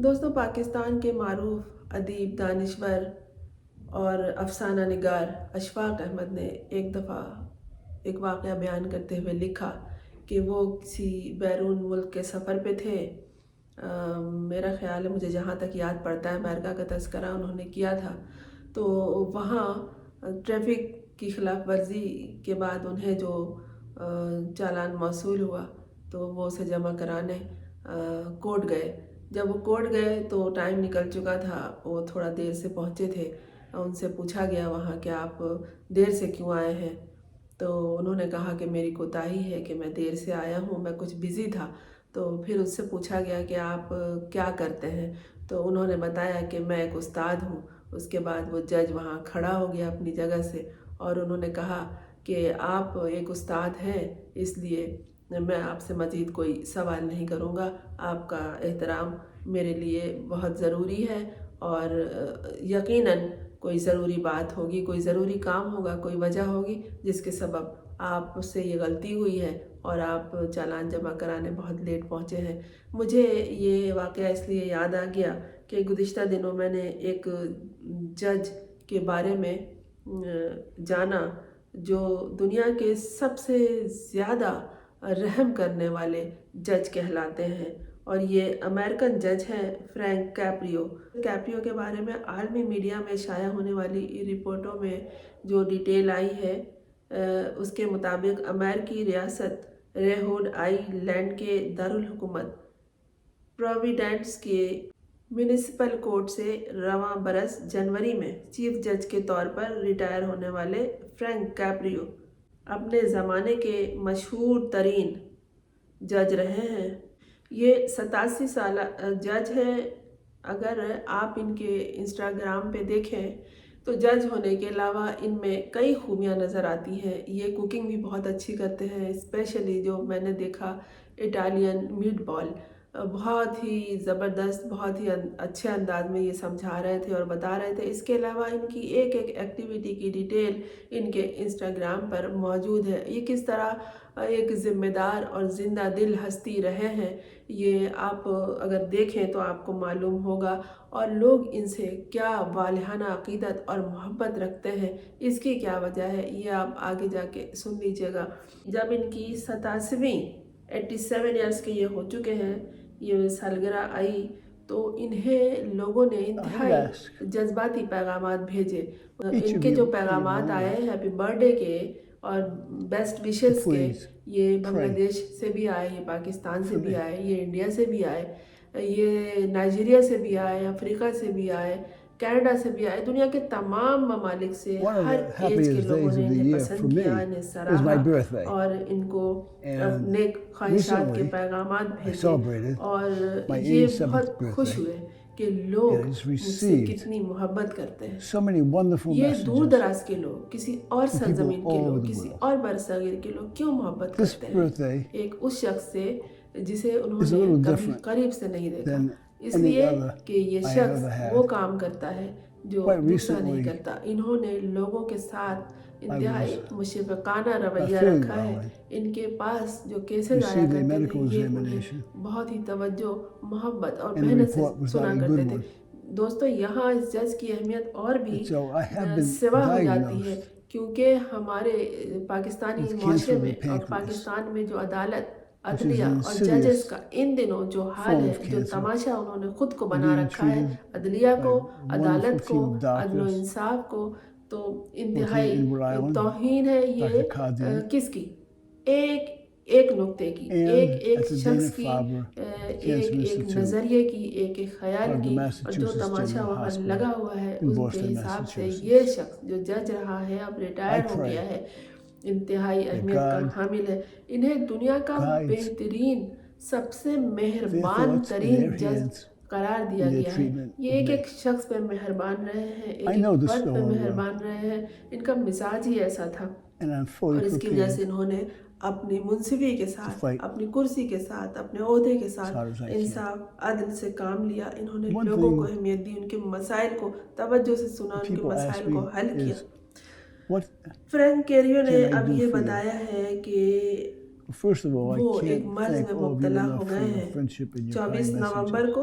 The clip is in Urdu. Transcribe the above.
دوستوں، پاکستان کے معروف ادیب، دانشور اور افسانہ نگار اشفاق احمد نے ایک دفعہ ایک واقعہ بیان کرتے ہوئے لکھا کہ وہ کسی بیرون ملک کے سفر پہ تھے۔ میرا خیال ہے، مجھے جہاں تک یاد پڑتا ہے، امریکہ کا تذکرہ انہوں نے کیا تھا۔ تو وہاں ٹریفک کی خلاف ورزی کے بعد انہیں جو چالان موصول ہوا تو وہ اسے جمع کرانے کورٹ گئے۔ جب وہ کورٹ گئے تو ٹائم نکل چکا تھا، وہ تھوڑا دیر سے پہنچے تھے۔ ان سے پوچھا گیا وہاں کہ آپ دیر سے کیوں آئے ہیں؟ تو انہوں نے کہا کہ میری کوتاہی ہے کہ میں دیر سے آیا ہوں، میں کچھ بزی تھا۔ تو پھر اس سے پوچھا گیا کہ آپ کیا کرتے ہیں؟ تو انہوں نے بتایا کہ میں ایک استاد ہوں۔ اس کے بعد وہ جج وہاں کھڑا ہو گیا اپنی جگہ سے، اور انہوں نے کہا کہ آپ ایک استاد ہیں، اس لیے میں آپ سے مزید کوئی سوال نہیں کروں گا۔ آپ کا احترام میرے لیے بہت ضروری ہے، اور یقیناً کوئی ضروری بات ہوگی، کوئی ضروری کام ہوگا، کوئی وجہ ہوگی جس کے سبب آپ سے یہ غلطی ہوئی ہے اور آپ چالان جمع کرانے بہت لیٹ پہنچے ہیں۔ مجھے یہ واقعہ اس لیے یاد آ گیا کہ گزشتہ دنوں میں نے ایک جج کے بارے میں جانا جو دنیا کے سب سے زیادہ رحم کرنے والے جج کہلاتے ہیں، اور یہ امریکن جج ہیں فرینک کیپریو۔ کیپریو کے بارے میں عالمی میڈیا میں شائع ہونے والی رپورٹوں میں جو ڈیٹیل آئی ہے، اس کے مطابق امریکی ریاست رہوڈ آئی لینڈ کے دارالحکومت پروویڈنس کے میونسپل کورٹ سے رواں برس جنوری میں چیف جج کے طور پر ریٹائر ہونے والے فرینک کیپریو اپنے زمانے کے مشہور ترین جج رہے ہیں۔ یہ 87 سالہ جج ہیں۔ اگر آپ ان کے انسٹاگرام پہ دیکھیں تو جج ہونے کے علاوہ ان میں کئی خوبیاں نظر آتی ہیں۔ یہ کوکنگ بھی بہت اچھی کرتے ہیں، اسپیشلی جو میں نے دیکھا اٹالین میٹ بال، بہت ہی زبردست، بہت ہی اچھے انداز میں یہ سمجھا رہے تھے اور بتا رہے تھے۔ اس کے علاوہ ان کی ایک ایک ایکٹیویٹی کی ڈیٹیل ان کے انسٹاگرام پر موجود ہے۔ یہ کس طرح ایک ذمہ دار اور زندہ دل ہستی رہے ہیں، یہ آپ اگر دیکھیں تو آپ کو معلوم ہوگا، اور لوگ ان سے کیا والہانہ عقیدت اور محبت رکھتے ہیں، اس کی کیا وجہ ہے، یہ آپ آگے جا کے سن لیجیے گا۔ جب ان کی 87 ایئرس کے یہ ہو چکے ہیں، یہ سالگرہ آئی، تو انہیں لوگوں نے انتہائی جذباتی پیغامات بھیجے۔ ان کے جو پیغامات آئے ہیپی برتھ ڈے کے اور بیسٹ وشز کے، یہ بنگلہ دیش سے بھی آئے، یہ پاکستان سے بھی آئے، یہ انڈیا سے بھی آئے، یہ نائجیریا سے بھی آئے، افریقہ سے بھی آئے، کینیڈا سے بھی آئے، دنیا کے تمام ممالک سے ہر ایج کے لوگوں نے انہیں پسند کیا، انہیں سراہا اور ان کو نیک خواہشات کے پیغامات بھیجے، اور یہ بہت خوش ہوئے کہ لوگ مجھ سے کتنی محبت کرتے ہیں۔ یہ دور دراز کے لوگ، کسی اور سرزمین کے لوگ، کسی اور برصغیر کے لوگ کیوں محبت کرتے ہیں ایک اس شخص سے جسے انہوں نے کبھی قریب سے نہیں دیکھا؟ اس لیے کہ یہ شخص وہ کام کرتا ہے جو دوسرا نہیں کرتا۔ انہوں نے لوگوں کے ساتھ انتہائی مشفقانہ رویہ رکھا ہے۔ ان کے پاس جو کیسز آیا کرتے تھے، یہ انہیں بہت ہی توجہ، محبت اور محنت سے سنا کرتے تھے۔ دوستو، یہاں اس جج کی اہمیت اور بھی سوا ہو جاتی ہے، کیونکہ ہمارے پاکستانی معاشرے میں اور پاکستان میں جو عدلیہ اور ججز کا ان دنوں جو حال ہے، جو تماشا انہوں نے خود کو بنا رکھا ہے، عدلیہ کو، عدالت کو، عدل و انصاف کو، تو انتہائی توہین ہے یہ کس کی؟ ایک نقطے کی، ایک شخص کی، ایک نظریے کی، ایک خیال کی، اور جو تماشا وہاں لگا ہوا ہے اس کے حساب سے یہ شخص جو جج رہا ہے، اب ریٹائر ہو گیا ہے، انتہائی اہمیت کا حامل ہے۔ انہیں دنیا کا بہترین، سب سے مہربان ترین جج قرار دیا گیا ہے۔ یہ ایک شخص پہ مہربان رہے ہیں، ایک فرد پہ مہربان رہے ہیں۔ ان کا مزاج ہی ایسا تھا، اور اس کی وجہ سے انہوں نے اپنی منصفی کے ساتھ، اپنی کرسی کے ساتھ، اپنے عہدے کے ساتھ انصاف، عدل سے کام لیا۔ انہوں نے لوگوں کو اہمیت دی، ان کے مسائل کو توجہ سے سنا، ان کے مسائل کو حل کیا۔ فرینک کیپریو نے اب یہ بتایا ہے کہ وہ ایک مرض میں مبتلا ہو گئے ہیں۔ 24 نومبر کو